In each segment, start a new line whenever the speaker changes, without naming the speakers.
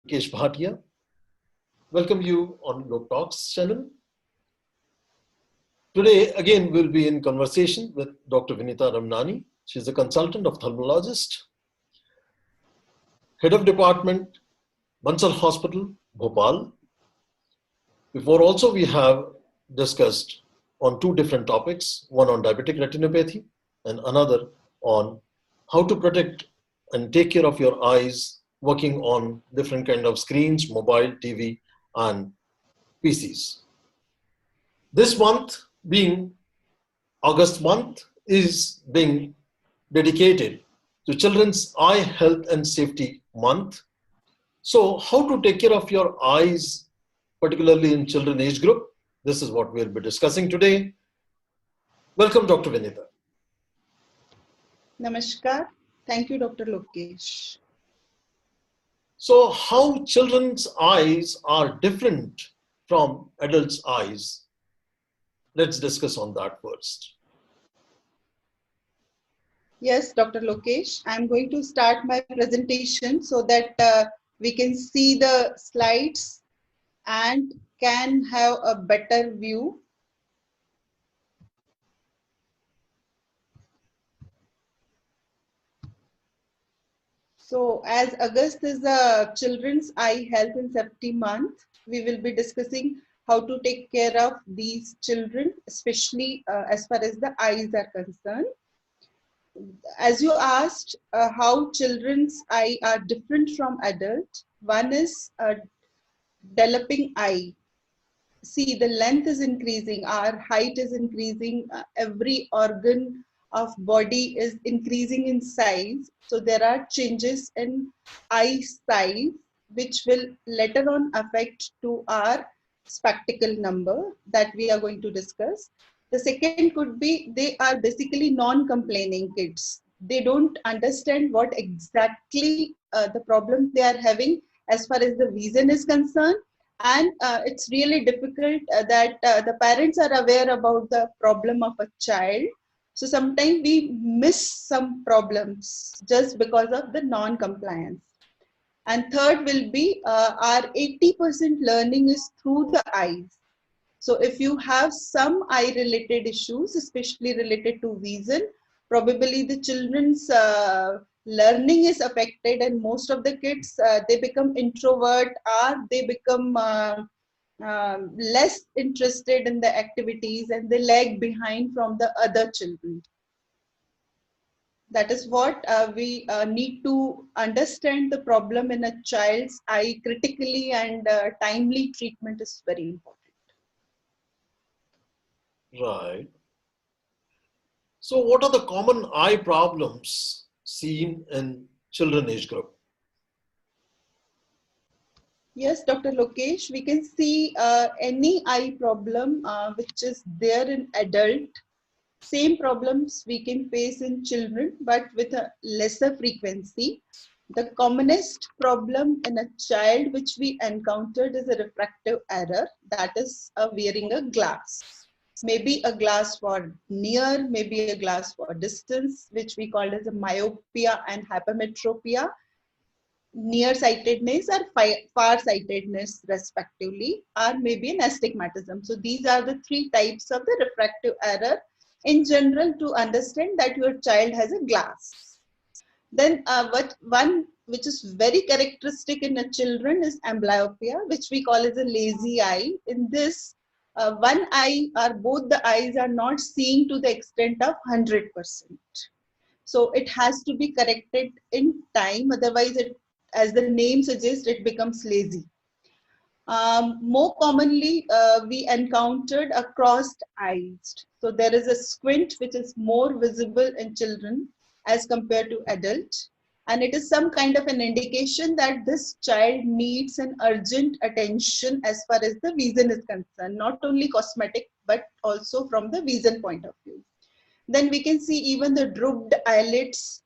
Kesh Bhatia. Welcome you on Lok Talks channel. Today, again, we'll be in conversation with Dr. Vinita Ramnani. She's a consultant ophthalmologist, head of department, Bansal Hospital, Bhopal. Before also, we have discussed on two different topics, one on diabetic retinopathy and another on how to protect and take care of your eyes working on different kind of screens, mobile, TV, and PCs. This month, being August month, is being dedicated to Children's Eye Health and Safety Month. So how to take care of your eyes, particularly in children age group? This is what we'll be discussing today. Welcome, Dr. Vinita.
Namaskar. Thank you, Dr. Lokesh.
So how children's eyes are different from adults' eyes? Let's discuss on that first.
Yes, Dr. Lokesh, I'm going to start my presentation so that we can see the slides and can have a better view. So as August is the Children's Eye Health and Safety Month, we will be discussing how to take care of these children, especially as far as the eyes are concerned. As you asked, how children's eye are different from adult. One is a developing eye. See, the length is increasing, our height is increasing, every organ of body is increasing in size. So there are changes in eye size, which will later on affect to our spectacle number that we are going to discuss. The second could be they are basically non-complaining kids. They don't understand what exactly the problem they are having as far as the vision is concerned. And it's really difficult that the parents are aware about the problem of a child. So sometimes we miss some problems just because of the non-compliance. And third will be our 80% learning is through the eyes. So if you have some eye related issues, especially related to vision, probably the children's learning is affected, and most of the kids, they become introvert or they become less interested in the activities and they lag behind from the other children. That is what we need to understand the problem in a child's eye critically, and timely treatment is very important.
Right. So what are the common eye problems seen in children age group?
Yes, Dr. Lokesh, we can see any eye problem which is there in adult. Same problems we can face in children, but with a lesser frequency. The commonest problem in a child which we encountered is a refractive error, that is wearing a glass. Maybe a glass for near, maybe a glass for distance, which we call as a myopia and hypermetropia, nearsightedness or far-sightedness respectively, or maybe an astigmatism. So these are the three types of the refractive error in general to understand that your child has a glass. Then one which is very characteristic in the children is amblyopia, which we call as a lazy eye. In this, one eye or both the eyes are not seeing to the extent of 100%. So it has to be corrected in time, otherwise it, as the name suggests, it becomes lazy. More commonly, we encountered a crossed eyes. So there is a squint which is more visible in children as compared to adult. And it is some kind of an indication that this child needs an urgent attention as far as the vision is concerned, not only cosmetic, but also from the vision point of view. Then we can see even the drooped eyelids,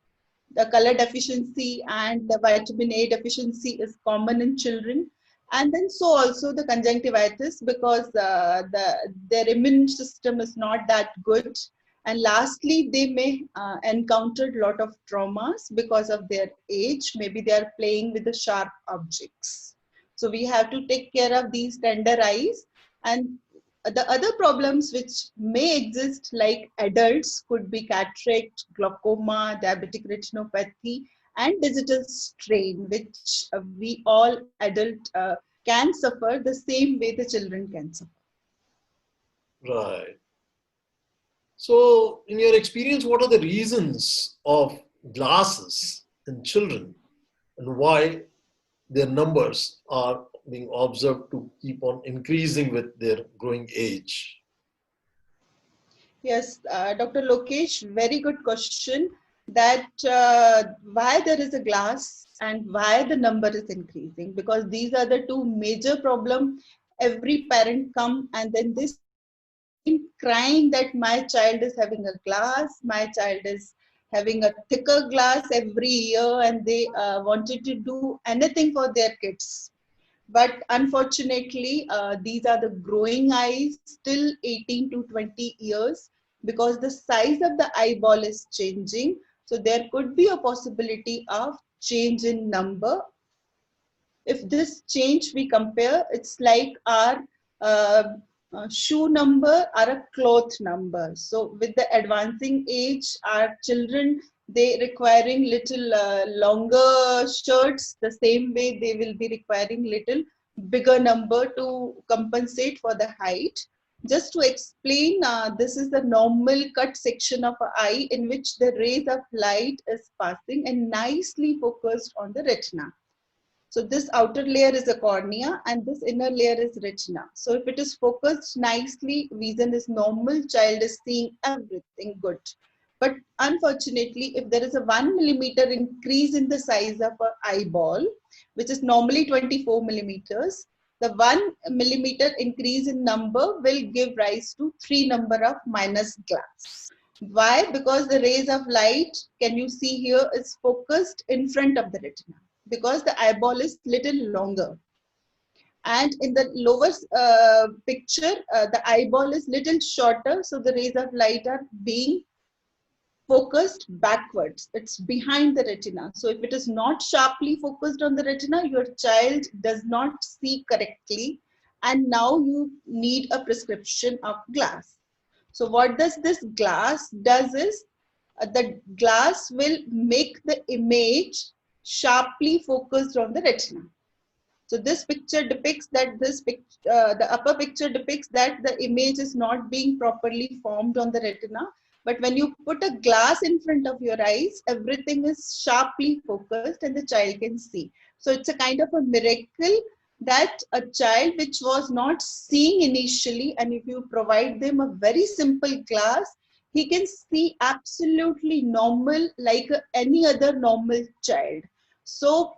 the color deficiency and the vitamin A deficiency is common in children. And then so also the conjunctivitis, because their immune system is not that good, And lastly, they may encounter a lot of traumas because of their age. Maybe they are playing with the sharp objects. So we have to take care of these tender eyes. And the other problems which may exist like adults could be cataract, glaucoma, diabetic retinopathy, and digital strain, which we all adult can suffer the same way the children can suffer.
Right. So, in your experience, what are the reasons of glasses in children and why their numbers are being observed to keep on increasing with their growing age?
Yes, Dr. Lokesh, very good question. That why there is a glass and why the number is increasing, because these are the two major problem. Every parent come and then this crying that my child is having a glass, my child is having a thicker glass every year, and they wanted to do anything for their kids. But unfortunately, these are the growing eyes till 18 to 20 years, because the size of the eyeball is changing. So there could be a possibility of change in number. If this change we compare, it's like our uh, shoe number or a cloth number. So with the advancing age, our children, they requiring little longer shirts, the same way they will be requiring little bigger number to compensate for the height. Just to explain, this is the normal cut section of an eye in which the rays of light is passing and nicely focused on the retina. So this outer layer is a cornea and this inner layer is retina. So if it is focused nicely, vision is normal, child is seeing everything good. But unfortunately, if there is a 1 millimeter increase in the size of an eyeball, which is normally 24 millimeters, the 1 millimeter increase in number will give rise to 3 number of minus glass. Why? Because the rays of light, can you see here, is focused in front of the retina, because the eyeball is little longer, and in the lower picture the eyeball is little shorter, so the rays of light are being focused backwards, it's behind the retina. So if it is not sharply focused on the retina, your child does not see correctly, and now you need a prescription of glass. So what does this glass does is, the glass will make the image sharply focused on the retina. So this picture depicts that the upper picture depicts that the image is not being properly formed on the retina. But when you put a glass in front of your eyes, everything is sharply focused and the child can see. So it's a kind of a miracle that a child which was not seeing initially, and if you provide them a very simple glass, he can see absolutely normal like any other normal child. So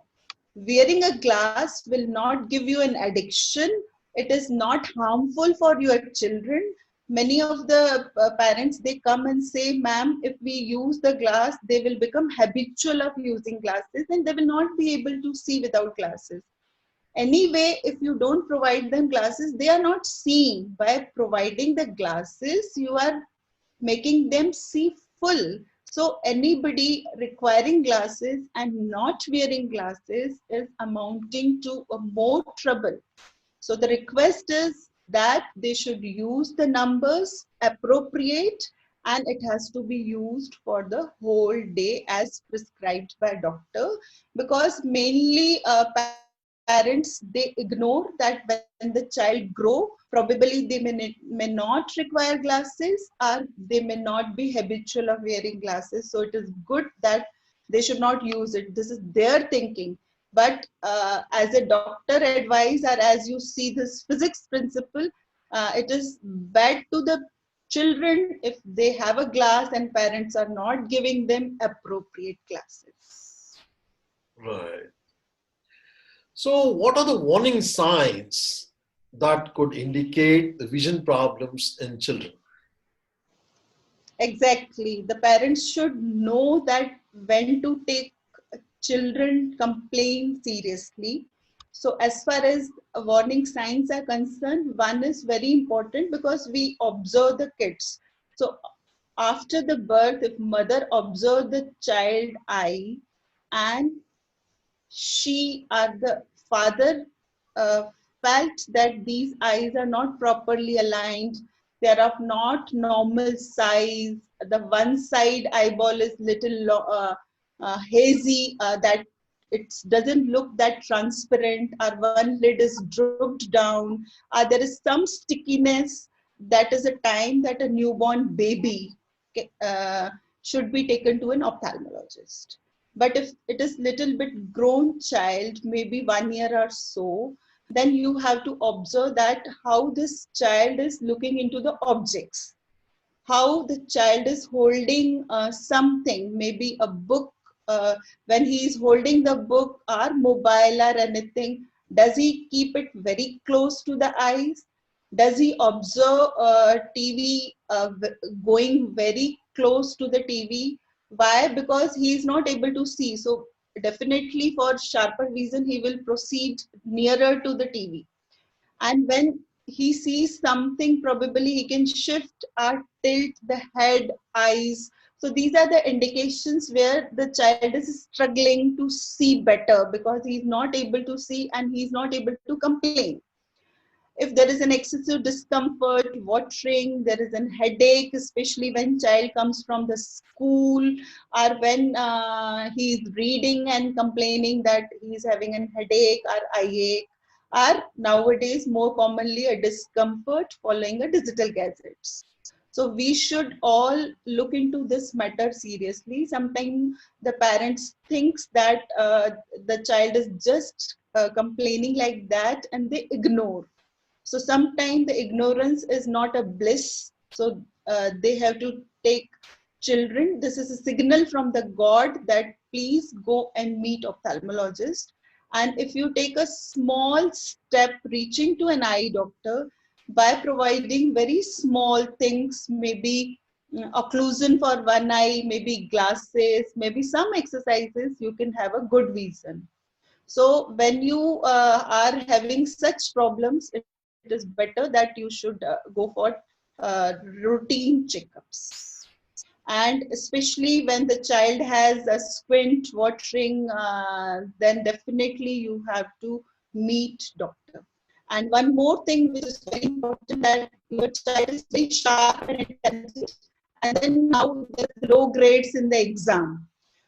wearing a glass will not give you an addiction. It is not harmful for your children. Many of the parents, they come and say, ma'am, if we use the glass, they will become habitual of using glasses and they will not be able to see without glasses. Anyway, if you don't provide them glasses, they are not seeing. By providing the glasses, you are making them see full. So anybody requiring glasses and not wearing glasses is amounting to a more trouble. So the request is that they should use the numbers appropriate, and it has to be used for the whole day as prescribed by doctor, because mainly parents, they ignore that when the child grow, probably they may not require glasses, or they may not be habitual of wearing glasses. So it is good that they should not use it. This is their thinking. But as a doctor advice, or as you see this physics principle, it is bad to the children if they have a glass and parents are not giving them appropriate glasses.
Right. So, what are the warning signs that could indicate the vision problems in children?
Exactly. The parents should know that when to take children complain seriously. So as far as warning signs are concerned, one is very important because we observe the kids. So after the birth, if mother observe the child eye and she or the father uh, felt that these eyes are not properly aligned, they are of not normal size, the one side eyeball is little hazy, that it doesn't look that transparent, or one lid is drooped down, there is some stickiness, that is a time that a newborn baby uh, should be taken to an ophthalmologist. But if it is little bit grown child, maybe 1 year or so, then you have to observe that how this child is looking into the objects, how the child is holding something, maybe a book, when he is holding the book or mobile or anything, does he keep it very close to the eyes? Does he observe TV going very close to the TV? Why? Because he is not able to see. So definitely for sharper vision, he will proceed nearer to the TV. And when he sees something, probably he can shift or tilt the head, eyes. So these are the indications where the child is struggling to see better because he's not able to see and he's not able to complain. If there is an excessive discomfort, watering, there is an headache, especially when child comes from the school, or when he is reading and complaining that he is having a headache or eye ache, or nowadays more commonly a discomfort following a digital gadgets. So we should all look into this matter seriously. Sometimes the parents thinks that the child is just complaining like that and they ignore. So sometimes the ignorance is not a bliss. So they have to take children. This is a signal from the God that please go and meet ophthalmologist. And if you take a small step reaching to an eye doctor by providing very small things, maybe occlusion for one eye, maybe glasses, maybe some exercises, you can have a good vision. So when you are having such problems, it is better that you should go for routine checkups. And especially when the child has a squint, watering, then definitely you have to meet doctor. And one more thing which is very important, that your child is very sharp and intelligent, and then now there's low grades in the exam.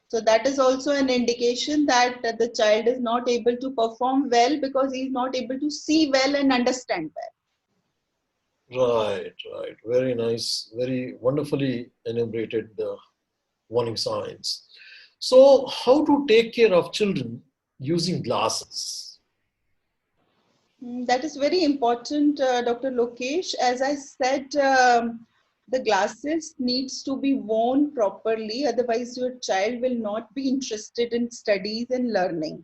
So that is also an indication that the child is not able to perform well because he is not able to see well and understand well.
Right, right. Very nice. Very wonderfully enumerated the warning signs. So, how to take care of children using glasses?
That is very important, Dr. Lokesh. As I said, the glasses needs to be worn properly, otherwise your child will not be interested in studies and learning.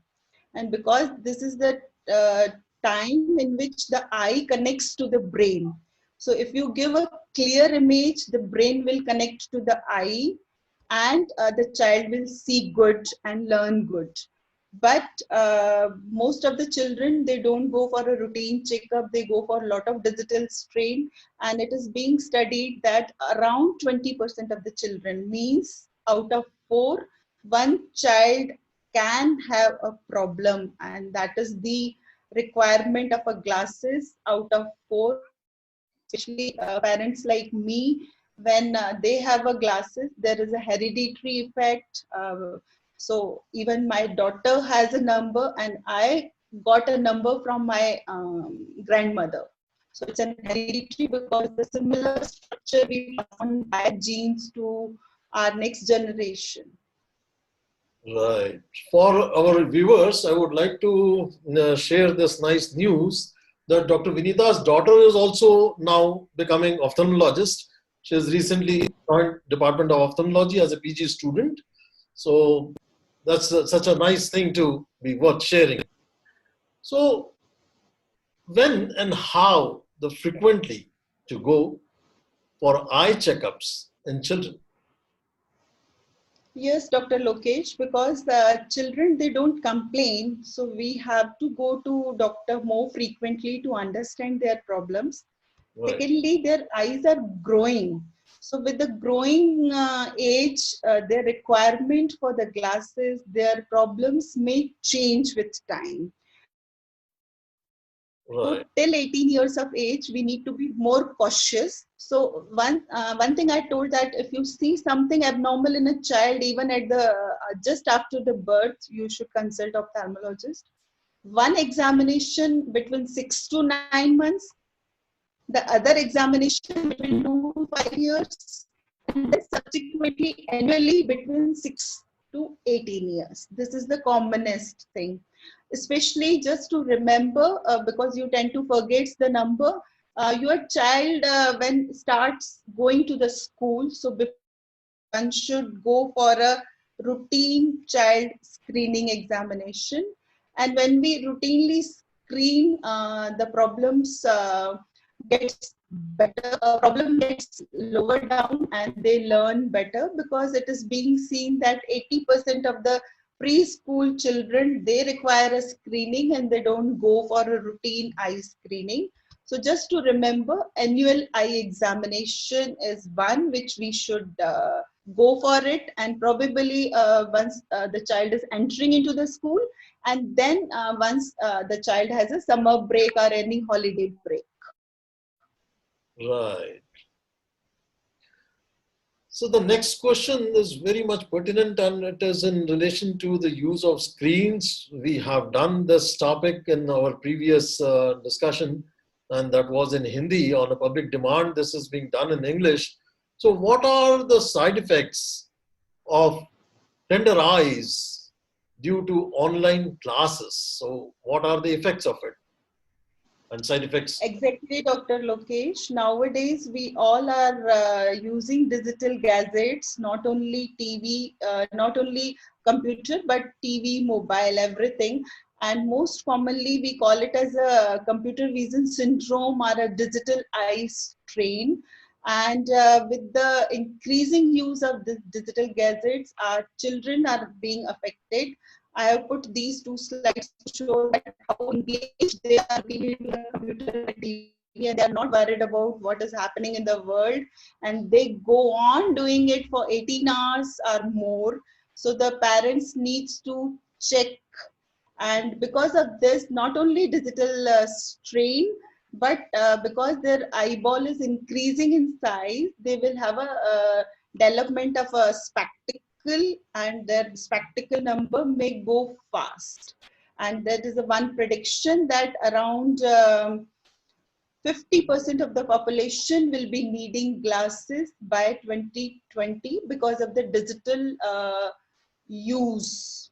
And because this is the uh, time in which the eye connects to the brain. So if you give a clear image, the brain will connect to the eye, and the child will see good and learn good. But most of the children, they don't go for a routine checkup, they go for a lot of digital strain. And it is being studied that around 20% of the children, means out of 4, one child can have a problem, and that is the requirement of a glasses out of 4. Especially parents like me, when they have a glasses, there is a hereditary effect. So even my daughter has a number, and I got a number from my grandmother. So it's an hereditary because the similar structure we pass on bad genes to our next generation.
Right. For our viewers, I would like to share this nice news that Dr. Vinita's daughter is also now becoming ophthalmologist. She has recently joined Department of Ophthalmology as a PG student. So that's such a nice thing to be worth sharing. So when and how the frequently to go for eye checkups in children?
Yes, Dr. Lokesh, because the children, they don't complain. So we have to go to doctor more frequently to understand their problems.
Right.
Secondly, their eyes are growing. So with the growing age, their requirement for the glasses, their problems may change with time. So
Right.
till 18 years of age, we need to be more cautious. So one thing I told, that if you see something abnormal in a child, even at the just after the birth, you should consult ophthalmologist. One examination between 6 to 9 months, the other examination between 2 to 5 years, and then subsequently annually between 6 to 18 years. This is the commonest thing, especially just to remember, because you tend to forget the number. Your child, when starts going to the school, so before that, one should go for a routine child screening examination. And when we routinely screen, the problems gets better, problem gets lower down, and they learn better, because it is being seen that 80% of the preschool children, they require a screening and they don't go for a routine eye screening. So just to remember, annual eye examination is one which we should go for it, and probably once the child is entering into the school, and then once the child has a summer break or any holiday break.
Right. So the next question is very much pertinent, and it is in relation to the use of screens. We have done this topic in our previous discussion, and that was in Hindi on a public demand. This is being done in English. So what are the side effects of tender eyes due to online classes? So what are the effects of it and side effects?
Exactly, Dr. Lokesh. Nowadays, we all are using digital gadgets, not only TV, not only computer, but TV, mobile, everything. And most commonly, we call it as a computer vision syndrome or a digital eye strain. And with the increasing use of the digital gadgets, our children are being affected. I have put these two slides to show that how engaged they are being into the computer and TV, and they are not worried about what is happening in the world, and they go on doing it for 18 hours or more. So the parents needs to check, and because of this, not only digital strain, but because their eyeball is increasing in size, they will have a development of a spectacle, and their spectacle number may go fast. And that is the one prediction, that around 50% of the population will be needing glasses by 2020 because of the digital use.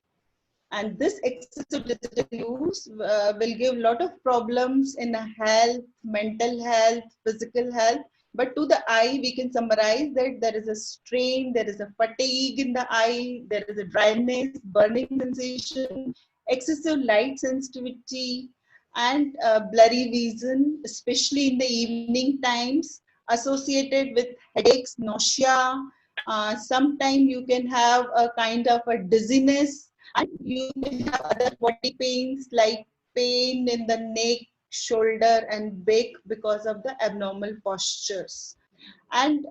And this excessive digital use will give a lot of problems in health, mental health, physical health. But to the eye, we can summarize that there is a strain, there is a fatigue in the eye, there is a dryness, burning sensation, excessive light sensitivity, and blurry vision, especially in the evening times, associated with headaches, nausea. Sometimes you can have a kind of a dizziness, and you may have other body pains like pain in the neck, shoulder, and back because of the abnormal postures. And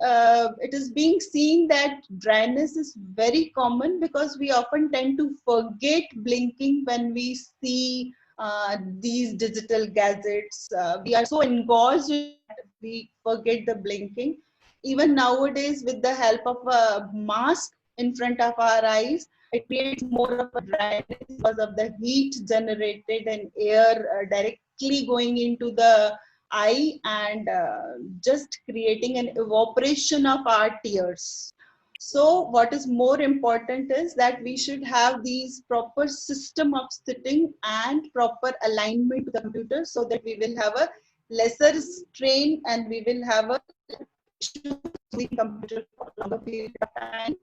it is being seen that dryness is very common because we often tend to forget blinking when we see these digital gadgets. We are so engaged that we forget the blinking. Even nowadays, with the help of a mask in front of our eyes, it creates more of a dryness because of the heat generated and air directly going into the eye, and just creating an evaporation of our tears. So what is more important is that we should have these proper system of sitting and proper alignment to the computer, so that we will have a lesser strain and we will have a issue with the computer for a longer period of time.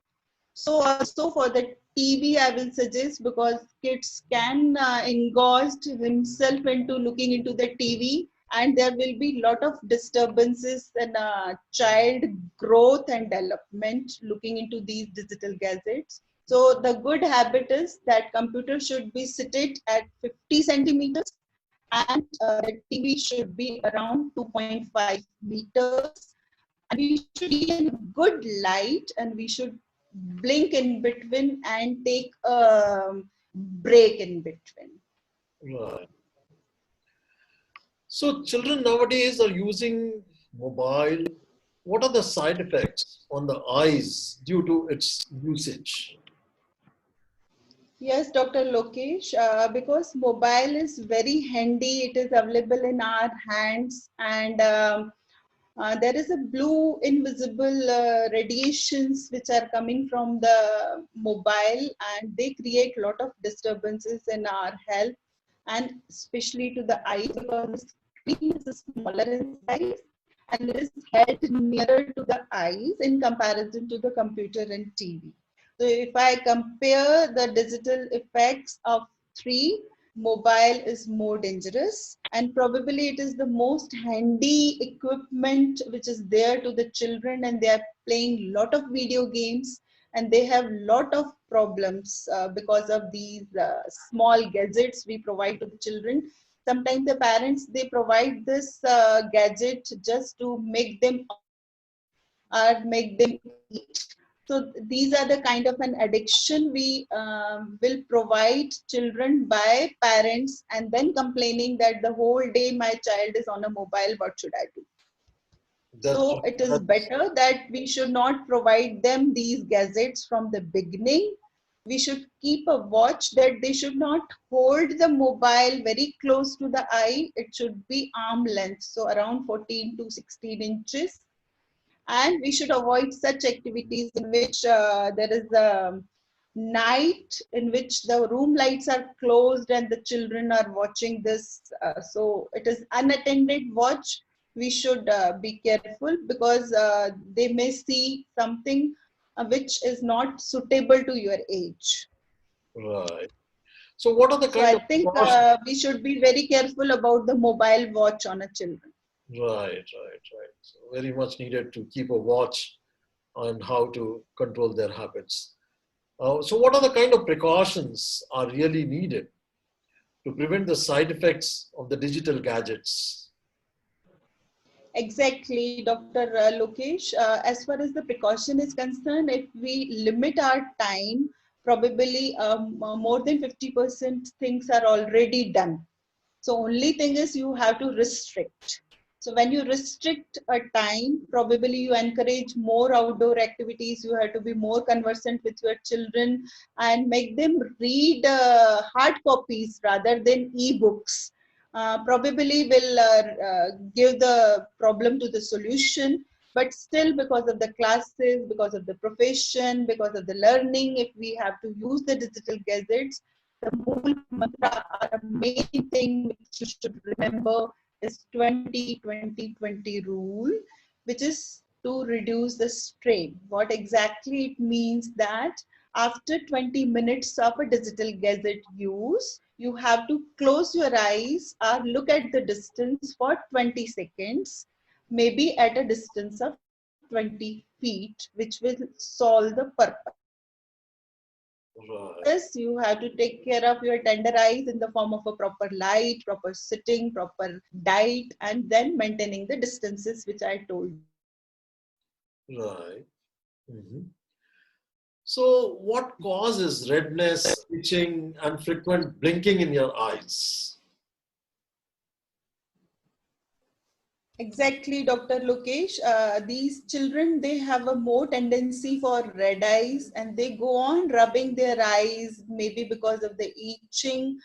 So also for the TV, I will suggest, because kids can engage himself into looking into the TV, and there will be lot of disturbances in child growth and development looking into these digital gadgets. So the good habit is that computer should be seated at 50 centimeters, and the TV should be around 2.5 meters. And we should be in good light, and we should blink in between and take a break in between.
Right. So children nowadays are using mobile. What are the side effects on the eyes due to its usage?
Yes, Dr. Lokesh, because mobile is very handy, it is available in our hands, and there is a blue invisible radiations which are coming from the mobile, and they create a lot of disturbances in our health, and especially to the eyes, because the screen is smaller in size and it is held nearer to the eyes in comparison to the computer and TV. So if I compare the digital effects of three, mobile is more dangerous, and probably it is the most handy equipment which is there to the children, and they are playing lot of video games, and they have lot of problems because of these small gadgets we provide to the children. Sometimes the parents, they provide this gadget just to make them or make them eat. So these are the kind of an addiction we will provide children by parents, and then complaining that the whole day my child is on a mobile, what should I do?
That's
So it is better that we should not provide them these gadgets from the beginning. We should keep a watch that they should not hold the mobile very close to the eye. It should be arm length, so around 14 to 16 inches. And we should avoid such activities in which there is a night in which the room lights are closed and the children are watching this. So it is unattended watch. We should be careful, because they may see something which is not suitable to your age.
right. So what are the
So
kind
I
of
think
precautions?
we should be very careful about the mobile watch on a children.
Right. So very much needed to keep a watch on how to control their habits. So what are the kind of precautions are really needed to prevent the side effects of the digital gadgets?
Exactly, Dr. Lokesh. As far as the precaution is concerned, if we limit our time, probably more than 50% things are already done. So only thing is you have to restrict. So when you restrict a time, probably you encourage more outdoor activities. You have to be more conversant with your children and make them read hard copies rather than e-books. Probably will give the problem to the solution, but still, because of the classes, because of the profession, because of the learning, if we have to use the digital gadgets, the Mool mantra, or main thing which you should remember, is 20-20-20 rule, which is to reduce the strain. What exactly it means that after 20 minutes of a digital gadget use, you have to close your eyes or look at the distance for 20 seconds, maybe at a distance of 20 feet, which will solve the purpose.
Right,
Yes, you have to take care of your tender eyes in the form of a proper light, proper sitting, proper diet, and then maintaining the distances which I told you.
right. Mhm. So what causes redness, itching, and frequent blinking in your eyes?
Exactly, Dr. Lokesh. These children, they have a more tendency for red eyes, and they go on rubbing their eyes, maybe because of the itching.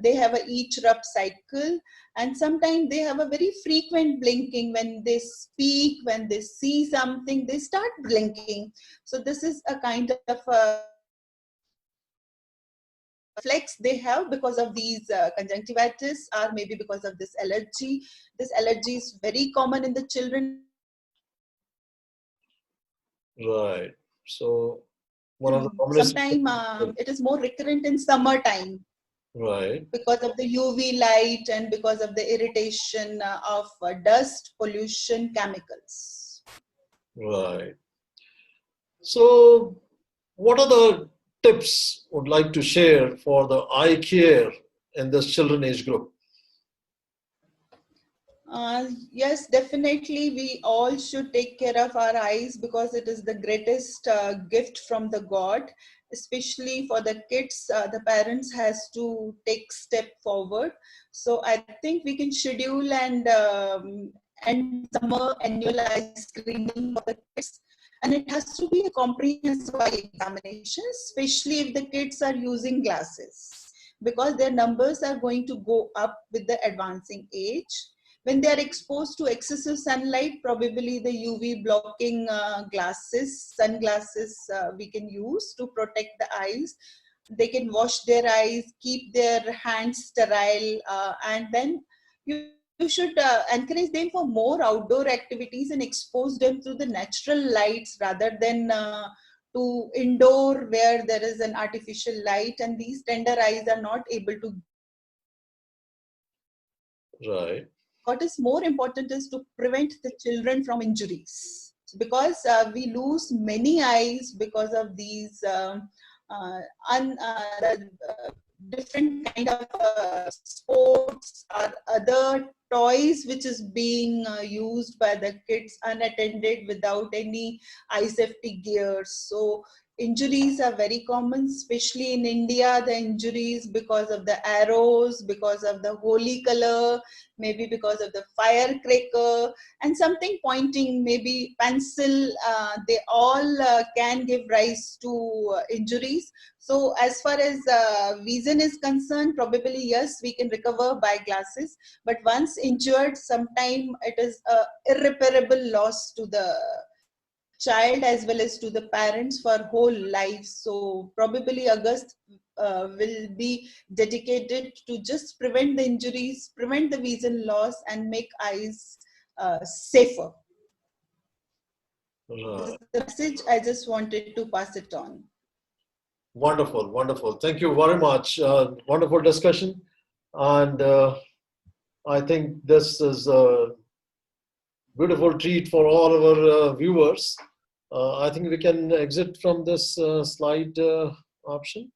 They have a itch rub cycle, and sometimes they have a very frequent blinking when they speak, when they see something, they start blinking. So this is a kind of flex they have because of these conjunctivitis, or maybe because of this allergy. This allergy is very common in the children.
Right. So one of the commonest.
Sometimes it is more recurrent in summertime
Right.
because of the UV light and because of the irritation of dust, pollution, chemicals.
Right. So what are the tips would like to share for the eye care in this children age group?
Yes, definitely. We all should take care of our eyes because it is the greatest gift from the God. Especially for the kids, the parents has to take step forward. So I think we can schedule and summer annual eye screening for the kids. And it has to be a comprehensive eye examination, especially if the kids are using glasses, because their numbers are going to go up with the advancing age. When they are exposed to excessive sunlight, probably the UV blocking sunglasses we can use to protect the eyes. They can wash their eyes, keep their hands sterile, and then you should encourage them for more outdoor activities and expose them to the natural lights rather than to indoor where there is an artificial light and these tender eyes are not able to.
Right.
What is more important is to prevent the children from injuries, because we lose many eyes because of these different kind of sports or other toys which is being used by the kids unattended without any eye safety gears. So injuries are very common, especially in India. The injuries because of the arrows, because of the holy color, maybe because of the firecracker and something pointing, maybe pencil, they all can give rise to injuries. So as far as vision is concerned, probably yes, we can recover by glasses, but once injured, sometime it is a irreparable loss to the child as well as to the parents for whole life. So probably August will be dedicated to just prevent the injuries, prevent the vision loss, and make eyes safer. This is the message I just wanted to pass it on.
Wonderful, wonderful. Thank you very much. Wonderful discussion. And I think this is a beautiful treat for all our viewers. I think we can exit from this slide option.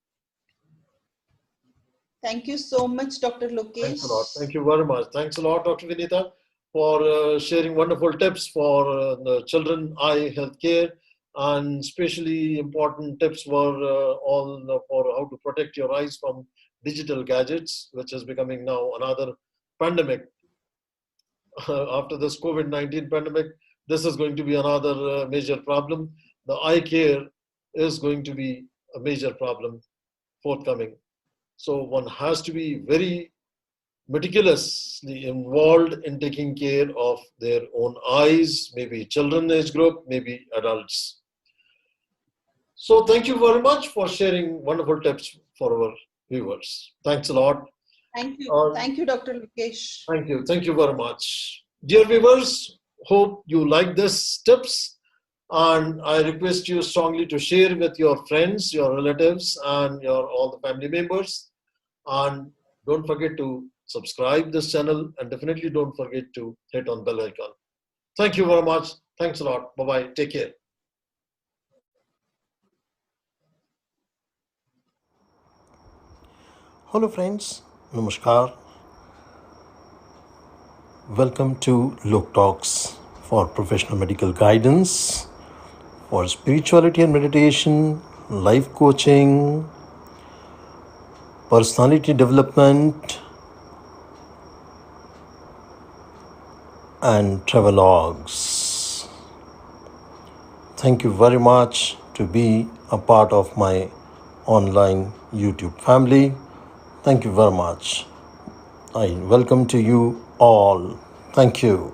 Thank you so much, Dr. Lokesh.
Thanks a lot. Thank you very much. Thanks a lot, Dr. Vinita, for sharing wonderful tips for the children eye health care. And especially important tips were all for how to protect your eyes from digital gadgets, which is becoming now another pandemic. After this COVID-19 pandemic, this is going to be another major problem. The eye care is going to be a major problem forthcoming. So one has to be very meticulously involved in taking care of their own eyes, maybe children age group, maybe adults. So thank you very much for sharing wonderful tips for our viewers. Thanks a lot.
Thank you. Thank you, Dr. Lokesh.
Thank you. Thank you very much. Dear viewers, hope you like these tips. And I request you strongly to share with your friends, your relatives, and all the family members. And don't forget to subscribe this channel, and definitely don't forget to hit on bell icon. Thank you very much. Thanks a lot. Bye-bye. Take care.
Hello friends, Namaskar. Welcome to Lok Talks for professional medical guidance, for spirituality and meditation, life coaching, personality development, and travelogues. Thank you very much to be a part of my online YouTube family. Thank you very much. I welcome to you all. Thank you.